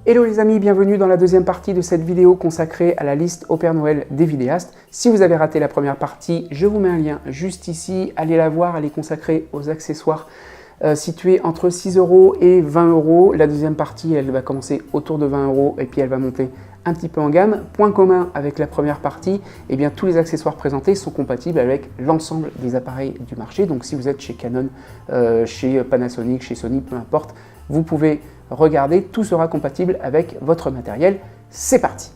Hello les amis, bienvenue dans la deuxième partie de cette vidéo consacrée à la liste au Père Noël des vidéastes. Si vous avez raté la première partie, je vous mets un lien juste ici, allez la voir, elle est consacrée aux accessoires situés entre 6 € et 20 €. La deuxième partie, elle va commencer autour de 20 € et puis elle va monter un petit peu en gamme. Point commun avec la première partie, eh bien, tous les accessoires présentés sont compatibles avec l'ensemble des appareils du marché. Donc si vous êtes chez Canon, chez Panasonic, chez Sony, peu importe, vous pouvez regarder, tout sera compatible avec votre matériel. C'est parti!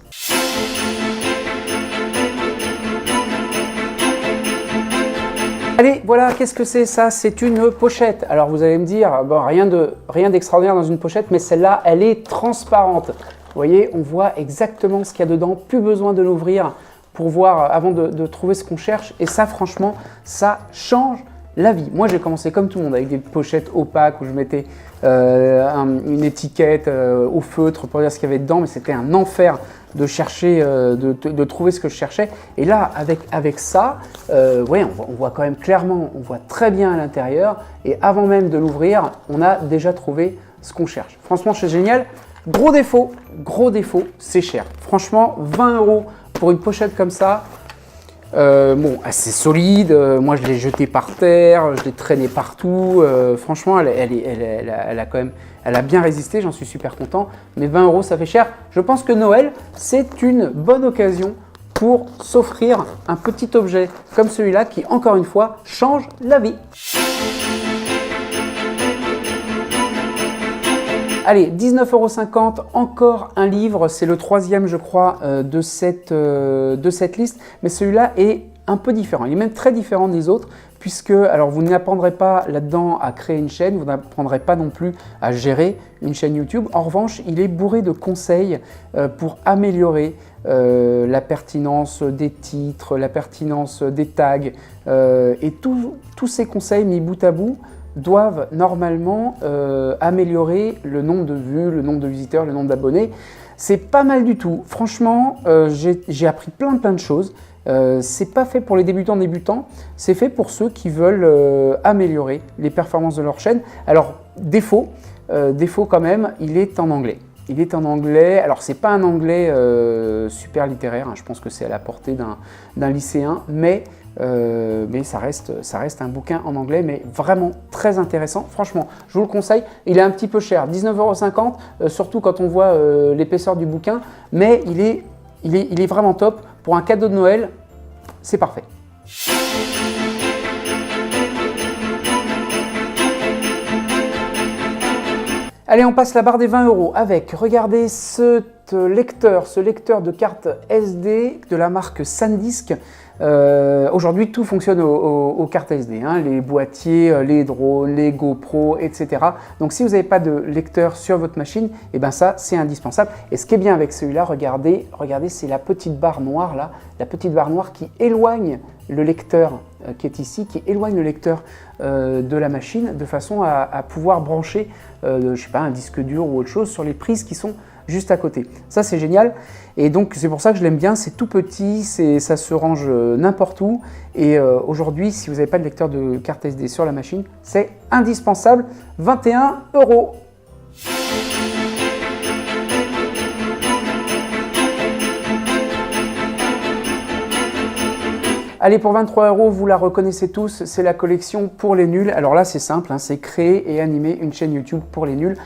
Allez, voilà, qu'est-ce que c'est ça? C'est une pochette. Alors vous allez me dire, bon, rien d'extraordinaire dans une pochette, mais celle-là, elle est transparente. Vous voyez, on voit exactement ce qu'il y a dedans, plus besoin de l'ouvrir pour voir avant de trouver ce qu'on cherche. Et ça, franchement, ça change la vie. Moi, j'ai commencé comme tout le monde avec des pochettes opaques où je mettais une étiquette au feutre pour dire ce qu'il y avait dedans, mais c'était un enfer de chercher, de trouver ce que je cherchais. Et là, avec ça, ouais, on voit quand même clairement, on voit très bien à l'intérieur. Et avant même de l'ouvrir, on a déjà trouvé ce qu'on cherche. Franchement, c'est génial. Gros défaut, c'est cher. Franchement, 20 € pour une pochette comme ça. Bon, assez solide, moi je l'ai jeté par terre, je l'ai traîné partout, franchement elle a bien résisté, j'en suis super content, mais 20 € ça fait cher. Je pense que Noël c'est une bonne occasion pour s'offrir un petit objet comme celui-là qui encore une fois change la vie. Allez, 19,50 €, encore un livre, c'est le troisième je crois de cette liste, mais celui-là est un peu différent, il est même très différent des autres, puisque alors vous n'apprendrez pas là-dedans à créer une chaîne, vous n'apprendrez pas non plus à gérer une chaîne YouTube. En revanche, il est bourré de conseils pour améliorer la pertinence des titres, la pertinence des tags, et tous ces conseils mis bout à bout doivent normalement améliorer le nombre de vues, le nombre de visiteurs, le nombre d'abonnés. C'est pas mal du tout. Franchement, j'ai appris plein de choses. C'est pas fait pour les débutants, c'est fait pour ceux qui veulent améliorer les performances de leur chaîne. Alors, défaut quand même, il est en anglais. Il est en anglais, alors c'est pas un anglais super littéraire, hein, je pense que c'est à la portée d'un lycéen, mais ça reste un bouquin en anglais, mais vraiment très intéressant. Franchement, je vous le conseille. Il est un petit peu cher, 19,50 €, surtout quand on voit l'épaisseur du bouquin, mais il est vraiment top. Pour un cadeau de Noël, c'est parfait. Allez, on passe la barre des 20 € avec, regardez ce lecteur de cartes SD de la marque SanDisk. Aujourd'hui, tout fonctionne aux cartes SD, hein, les boîtiers, les drones, les GoPro, etc. Donc, si vous n'avez pas de lecteur sur votre machine, et ben ça, c'est indispensable. Et ce qui est bien avec celui-là, regardez, c'est la petite barre noire là, la petite barre noire qui éloigne le lecteur qui est ici, qui éloigne le lecteur de la machine de façon à pouvoir brancher, je sais pas, un disque dur ou autre chose sur les prises qui sont juste à côté. Ça, c'est génial. Et donc, c'est pour ça que je l'aime bien. C'est tout petit, ça se range n'importe où. Et aujourd'hui, si vous n'avez pas de lecteur de carte SD sur la machine, c'est indispensable. 21 €. Allez, pour 23 €, vous la reconnaissez tous, c'est la collection pour les nuls. Alors là, c'est simple, hein, c'est créer et animer une chaîne YouTube pour les nuls.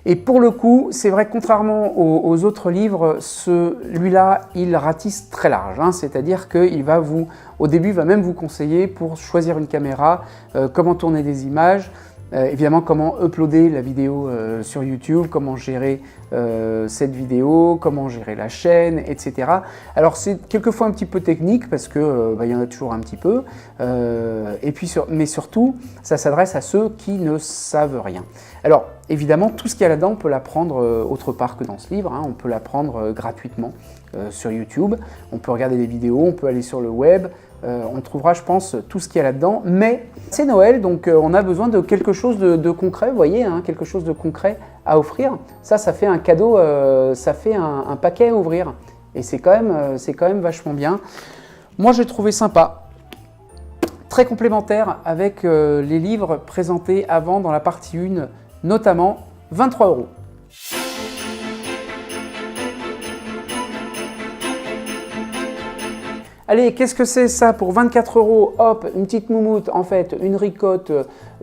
Et pour le coup, c'est vrai, contrairement aux autres livres, celui-là, il ratisse très large. Hein, c'est-à-dire qu'il va au début, il va même vous conseiller pour choisir une caméra, comment tourner des images, évidemment comment uploader la vidéo sur YouTube, comment gérer cette vidéo, comment gérer la chaîne, etc. Alors c'est quelquefois un petit peu technique parce que y en a toujours un petit peu, et puis mais surtout ça s'adresse à ceux qui ne savent rien. Alors évidemment tout ce qu'il y a là-dedans on peut l'apprendre autre part que dans ce livre, hein, on peut l'apprendre gratuitement sur YouTube, on peut regarder des vidéos, on peut aller sur le web. On trouvera, je pense, tout ce qu'il y a là-dedans. Mais c'est Noël, donc on a besoin de quelque chose de concret, vous voyez, hein, quelque chose de concret à offrir. Ça fait un cadeau, ça fait un paquet à ouvrir. Et c'est quand même vachement bien. Moi, j'ai trouvé sympa. Très complémentaire avec les livres présentés avant dans la partie 1, notamment 23 €. Allez, qu'est-ce que c'est ça pour 24 €? Hop, une petite moumoute, en fait, une ricotte,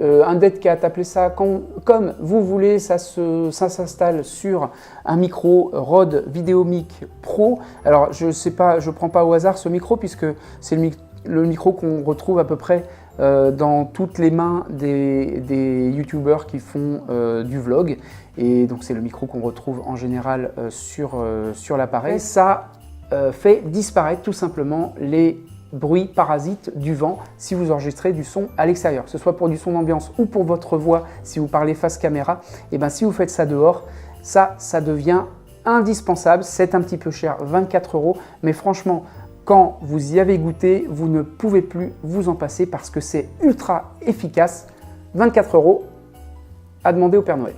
un dead cat, appelez ça comme vous voulez. Ça s'installe sur un micro Rode VideoMic Pro. Alors, je sais pas, je prends pas au hasard ce micro puisque c'est le micro qu'on retrouve à peu près dans toutes les mains des youtubeurs qui font du vlog. Et donc, c'est le micro qu'on retrouve en général sur l'appareil. Ça fait disparaître tout simplement les bruits parasites du vent si vous enregistrez du son à l'extérieur, que ce soit pour du son d'ambiance ou pour votre voix si vous parlez face caméra. Et bien si vous faites ça dehors, ça devient indispensable. C'est un petit peu cher, 24 €, mais franchement, quand vous y avez goûté, vous ne pouvez plus vous en passer parce que c'est ultra efficace. 24 € à demander au Père Noël.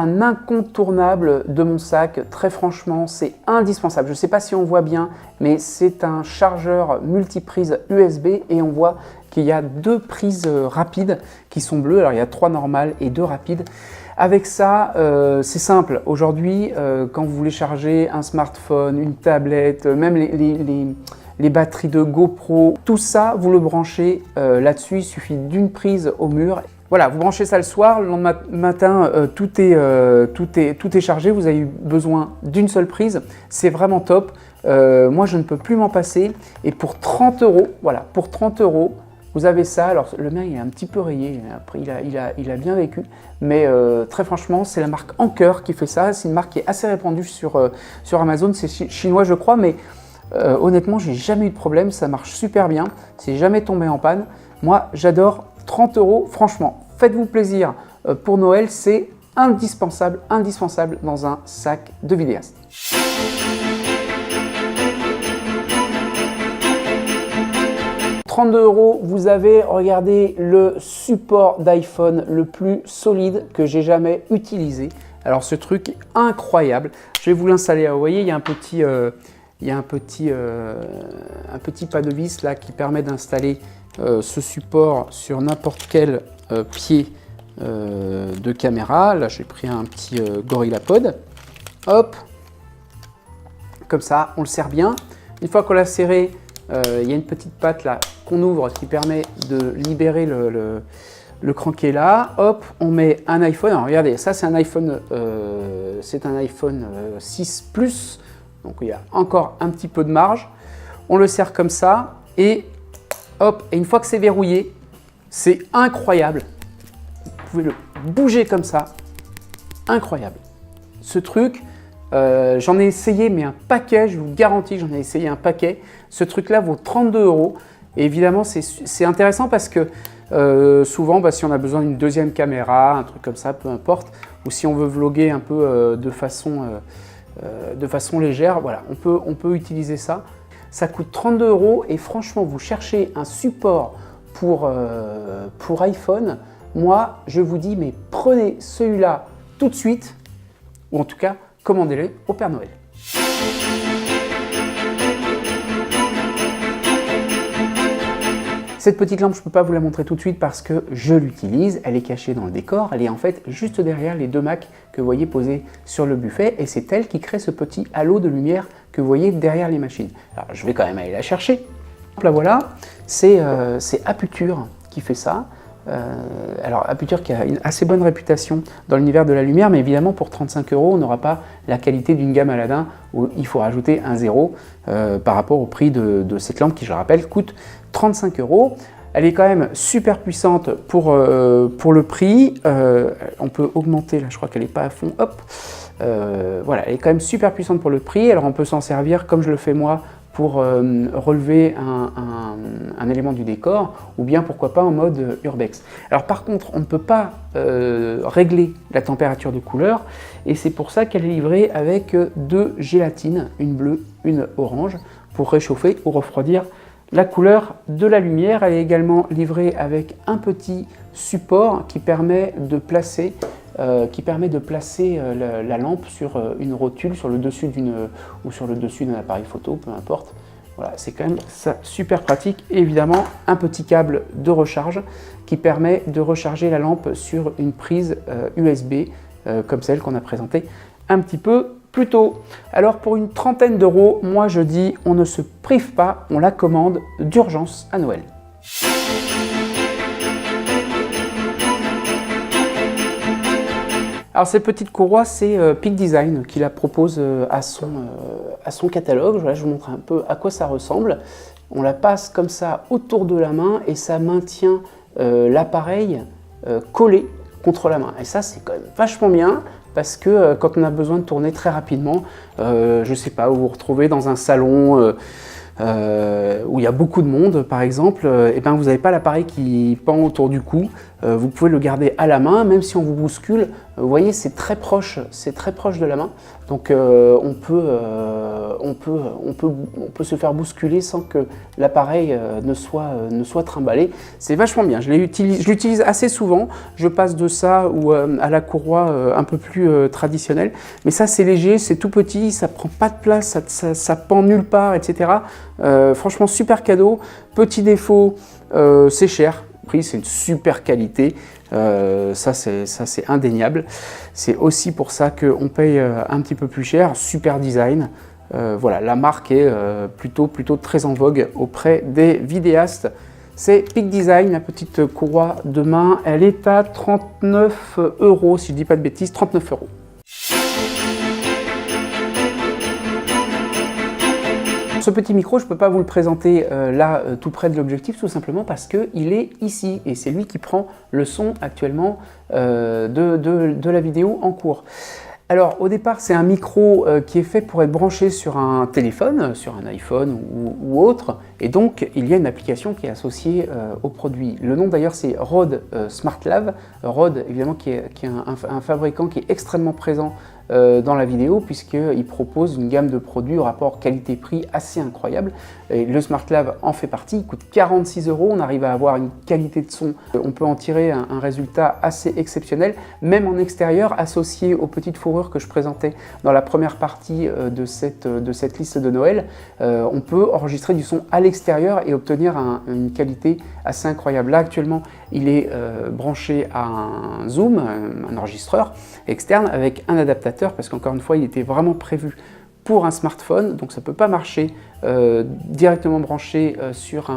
Un incontournable de mon sac, très franchement, c'est indispensable. Je ne sais pas si on voit bien, mais c'est un chargeur multiprise USB et on voit qu'il y a 2 prises rapides qui sont bleues. Alors il y a 3 normales et 2 rapides. Avec ça, c'est simple. Aujourd'hui, quand vous voulez charger un smartphone, une tablette, même les batteries de GoPro, tout ça, vous le branchez là-dessus. Il suffit d'une prise au mur. Voilà, vous branchez ça le soir, le lendemain matin, tout est chargé. Vous avez eu besoin d'une seule prise. C'est vraiment top. Moi, je ne peux plus m'en passer. Et pour 30 €, voilà, pour 30 €, vous avez ça. Alors, le mien, il est un petit peu rayé. Après, il a bien vécu. Mais très franchement, c'est la marque Anker qui fait ça. C'est une marque qui est assez répandue sur Amazon. C'est chinois, je crois, mais honnêtement, j'ai jamais eu de problème. Ça marche super bien. C'est jamais tombé en panne. Moi, j'adore. 30 €, franchement, faites-vous plaisir pour Noël, c'est indispensable dans un sac de vidéaste. « 32 €, vous avez, regardez, le support d'iPhone le plus solide que j'ai jamais utilisé. Alors ce truc est incroyable, je vais vous l'installer. Vous voyez, il y a un petit pas de vis là qui permet d'installer ce support sur n'importe quel pied de caméra. Là, j'ai pris un petit GorillaPod. Hop, comme ça, on le serre bien. Une fois qu'on l'a serré, il y a une petite patte là qu'on ouvre qui permet de libérer le crank là. Hop, on met un iPhone. Alors, regardez, ça c'est un iPhone 6 Plus. Donc il y a encore un petit peu de marge. On le serre comme ça et hop, et une fois que c'est verrouillé, c'est incroyable. Vous pouvez le bouger comme ça. Incroyable. Ce truc, j'en ai essayé, mais un paquet, je vous garantis que j'en ai essayé un paquet. Ce truc-là vaut 32 €. Et évidemment, c'est intéressant parce que souvent, si on a besoin d'une deuxième caméra, un truc comme ça, peu importe, ou si on veut vlogger un peu de façon légère, voilà, on peut utiliser ça. Ça coûte 32 € et franchement, vous cherchez un support pour iPhone, moi, je vous dis, mais prenez celui-là tout de suite, ou en tout cas, commandez-le au Père Noël. Cette petite lampe, je ne peux pas vous la montrer tout de suite parce que je l'utilise. Elle est cachée dans le décor. Elle est en fait juste derrière les 2 Macs que vous voyez posés sur le buffet. Et c'est elle qui crée ce petit halo de lumière que vous voyez derrière les machines. Alors, je vais quand même aller la chercher. La voilà, c'est Aputure qui fait ça. Alors Aputure qui a une assez bonne réputation dans l'univers de la lumière, mais évidemment pour 35 €, on n'aura pas la qualité d'une gamme Aladin où il faut rajouter un 0 par rapport au prix de cette lampe qui, je le rappelle, coûte 35 €. Elle est quand même super puissante pour le prix. On peut augmenter, là je crois qu'elle n'est pas à fond, hop. Voilà, elle est quand même super puissante pour le prix. Alors on peut s'en servir comme je le fais moi pour relever un élément du décor, ou bien pourquoi pas en mode urbex. Alors par contre, on ne peut pas régler la température de couleur, et c'est pour ça qu'elle est livrée avec 2 gélatines, une bleue, une orange, pour réchauffer ou refroidir la couleur de la lumière. Elle est également livrée avec un petit support qui permet de placer la lampe sur une rotule, sur le dessus ou sur le dessus d'un appareil photo, peu importe. Voilà, c'est quand même ça, super pratique. Et évidemment, un petit câble de recharge qui permet de recharger la lampe sur une prise USB comme celle qu'on a présentée un petit peu plus tôt. Alors pour une trentaine d'euros, moi je dis on ne se prive pas, on la commande d'urgence à Noël. Alors cette petite courroie, c'est Peak Design qui la propose à son catalogue. Voilà, je vous montre un peu à quoi ça ressemble. On la passe comme ça autour de la main et ça maintient l'appareil collé contre la main. Et ça, c'est quand même vachement bien parce que quand on a besoin de tourner très rapidement, je sais pas, vous vous retrouvez dans un salon où il y a beaucoup de monde par exemple, et ben vous n'avez pas l'appareil qui pend autour du cou, vous pouvez le garder à la main, même si on vous bouscule, vous voyez c'est très proche de la main, donc on peut se faire bousculer sans que l'appareil ne soit trimballé. C'est vachement bien, je l'utilise assez souvent, je passe de ça ou à la courroie un peu plus traditionnelle, mais ça c'est léger, c'est tout petit, ça prend pas de place, ça pend nulle part, etc. Franchement super cadeau. Petit défaut, c'est cher, prix c'est une super qualité, ça c'est indéniable. C'est aussi pour ça qu'on paye un petit peu plus cher. Super design, voilà, la marque est plutôt très en vogue auprès des vidéastes. C'est Peak Design, la petite courroie de main, elle est à 39 €, si je dis pas de bêtises, 39 €. Ce petit micro, je ne peux pas vous le présenter là, tout près de l'objectif, tout simplement parce qu'il est ici et c'est lui qui prend le son actuellement de la vidéo en cours. Alors au départ, c'est un micro qui est fait pour être branché sur un téléphone, sur un iPhone ou autre, et donc il y a une application qui est associée au produit. Le nom d'ailleurs c'est Rode SmartLav. Rode évidemment qui est un fabricant qui est extrêmement présent dans la vidéo puisqu'il propose une gamme de produits au rapport qualité-prix assez incroyable. Et le SmartLav en fait partie, il coûte 46 €, on arrive à avoir une qualité de son, on peut en tirer un résultat assez exceptionnel, même en extérieur, associé aux petites fourrures que je présentais dans la première partie de cette liste de Noël. On peut enregistrer du son à l'extérieur et obtenir une qualité assez incroyable. Là actuellement, il est branché à un zoom, un enregistreur externe avec un adaptateur parce qu'encore une fois, il était vraiment prévu pour un smartphone, donc ça ne peut pas marcher directement branché sur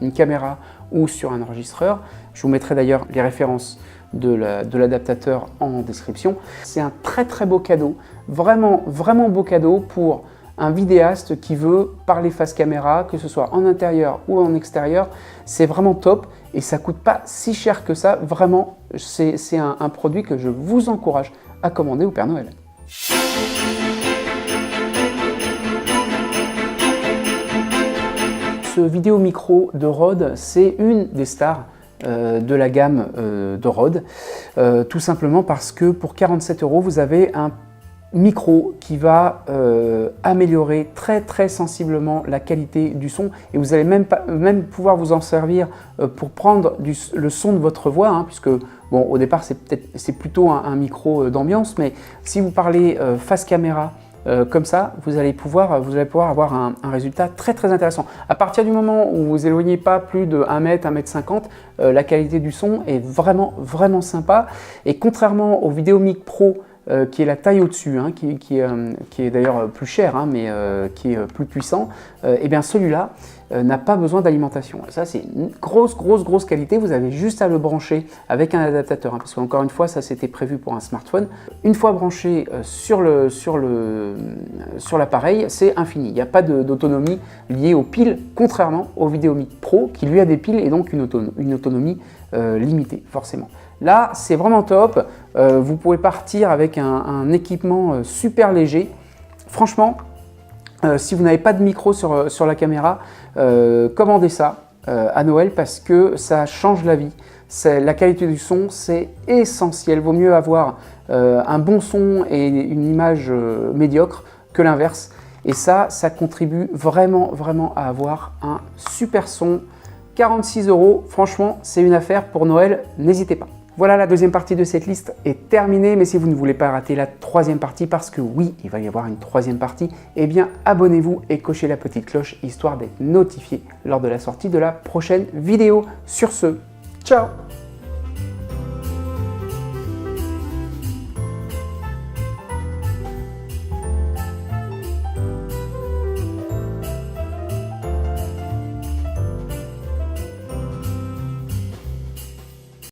une caméra ou sur un enregistreur. Je vous mettrai d'ailleurs les références de l'adaptateur en description. C'est un très beau cadeau, vraiment beau cadeau pour un vidéaste qui veut parler face caméra, que ce soit en intérieur ou en extérieur. C'est vraiment top et ça coûte pas si cher que ça. Vraiment, c'est un produit que je vous encourage à commander au Père Noël. Ce vidéo micro de Rode, c'est une des stars de la gamme de Rode, tout simplement parce que pour 47 €, vous avez un micro qui va améliorer très sensiblement la qualité du son et vous allez même pouvoir vous en servir pour prendre le son de votre voix, hein, puisque bon, au départ c'est plutôt un micro d'ambiance, mais si vous parlez face caméra comme ça, vous allez pouvoir avoir un résultat très intéressant. À partir du moment où vous éloignez pas plus de 1 mètre, 1,50 m, la qualité du son est vraiment sympa. Et contrairement au VideoMic Pro, qui est la taille au-dessus, hein, qui est d'ailleurs plus cher, hein, mais qui est plus puissant, et bien celui-là n'a pas besoin d'alimentation. Ça c'est une grosse qualité, vous avez juste à le brancher avec un adaptateur, hein, parce qu'encore une fois ça c'était prévu pour un smartphone. Une fois branché sur l'appareil, c'est infini, il n'y a pas d'autonomie liée aux piles, contrairement au VideoMic Pro qui lui a des piles et donc une autonomie limitée forcément. Là, c'est vraiment top. Vous pouvez partir avec un équipement super léger. Franchement, si vous n'avez pas de micro sur la caméra, commandez ça à Noël parce que ça change la vie. La qualité du son, c'est essentiel. Vaut mieux avoir un bon son et une image médiocre que l'inverse. Et ça contribue vraiment à avoir un super son. 46 €, franchement, c'est une affaire pour Noël, n'hésitez pas. Voilà, la deuxième partie de cette liste est terminée, mais si vous ne voulez pas rater la troisième partie, parce que oui, il va y avoir une troisième partie, eh bien abonnez-vous et cochez la petite cloche, histoire d'être notifié lors de la sortie de la prochaine vidéo. Sur ce, ciao!